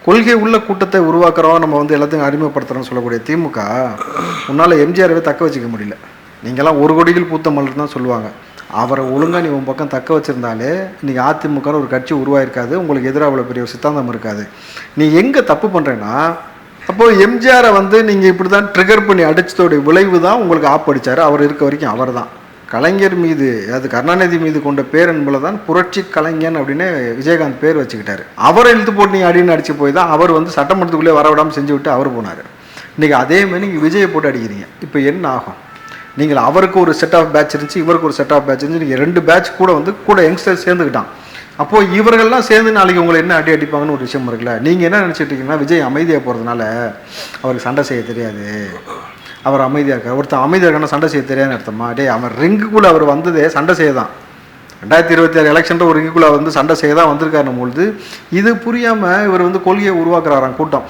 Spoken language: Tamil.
கொள்கை உள்ள கூட்டத்தை உருவாக்குறோம், நம்ம வந்து எல்லாத்தையும் அறிமுகப்படுத்துகிறோம்னு சொல்லக்கூடிய திமுக உன்னால் எம்ஜிஆரவே தக்க வச்சுக்க முடியல. நீங்கள்லாம் ஒரு கொடியில் பூத்த மலர் தான் சொல்லுவாங்க. அவரை ஒழுங்காக நீ உன் பக்கம் தக்க வச்சுருந்தாலே இன்றைக்கி அதிமுகன்னு ஒரு கட்சி உருவாயிருக்காது, உங்களுக்கு எதிராக அவ்வளோ பெரிய ஒரு சித்தாந்தம் இருக்காது. நீ எங்கே தப்பு பண்ணுறேன்னா, அப்போது எம்ஜிஆரை வந்து நீங்கள் இப்படி தான் ட்ரிகர் பண்ணி அடித்ததோடைய விளைவு தான் உங்களுக்கு ஆப்படித்தார். அவர் இருக்க வரைக்கும் அவர் தான். கலைஞர் மீது, அது கருணாநிதி மீது கொண்ட பேரன்பில் தான் புரட்சி கலைஞன் அப்படின்னு விஜயகாந்த் பேர் வச்சுக்கிட்டாரு. அவரை இழுத்து போட்டு நீ அடின்னு அடித்து போய் தான் அவர் வந்து சட்டமன்றத்துக்குள்ளே வரவிடாமல் செஞ்சு விட்டு அவர் போனார். இன்றைக்கி அதேமாதிரி நீங்கள் விஜயை போட்டு அடிக்கிறீங்க. இப்போ என்ன ஆகும்? நீங்கள் அவருக்கு ஒரு செட் ஆஃப் பேட்ச் இருந்துச்சு, இவருக்கு ஒரு செட் ஆஃப் பேட்ச் இருந்துச்சு, நீங்கள் 2 பேட்ச் கூட யங்ஸ்டர்ஸ் சேர்ந்துக்கிட்டான். அப்போது இவர்கள்லாம் சேர்ந்து நாளைக்கு உங்களை என்ன அடிப்பாங்கன்னு ஒரு விஷயம் இருக்குல்ல. நீங்கள் என்ன நினச்சிட்டு இருக்கீங்கன்னா, விஜய் அமைதியாக போகிறதுனால அவருக்கு சண்டை செய்ய தெரியாது, அவர் அமைதியாக இருக்கார். ஒருத்தர் அமைதியாக இருக்கான சண்டை செய்ய தெரியாதுன்னு அர்த்தமா? அவன் ரிங்குக்குள்ளே அவர் வந்ததே சண்டை செய்ய தான். 2026 எலெக்ஷன் ஒரு ரிங்குக்குள்ளே வந்து சண்டை செய்ய தான் வந்திருக்காருன்னும் பொழுது இது புரியாமல் இவர் வந்து கொள்கையை உருவாக்குறாராம் கூட்டம்.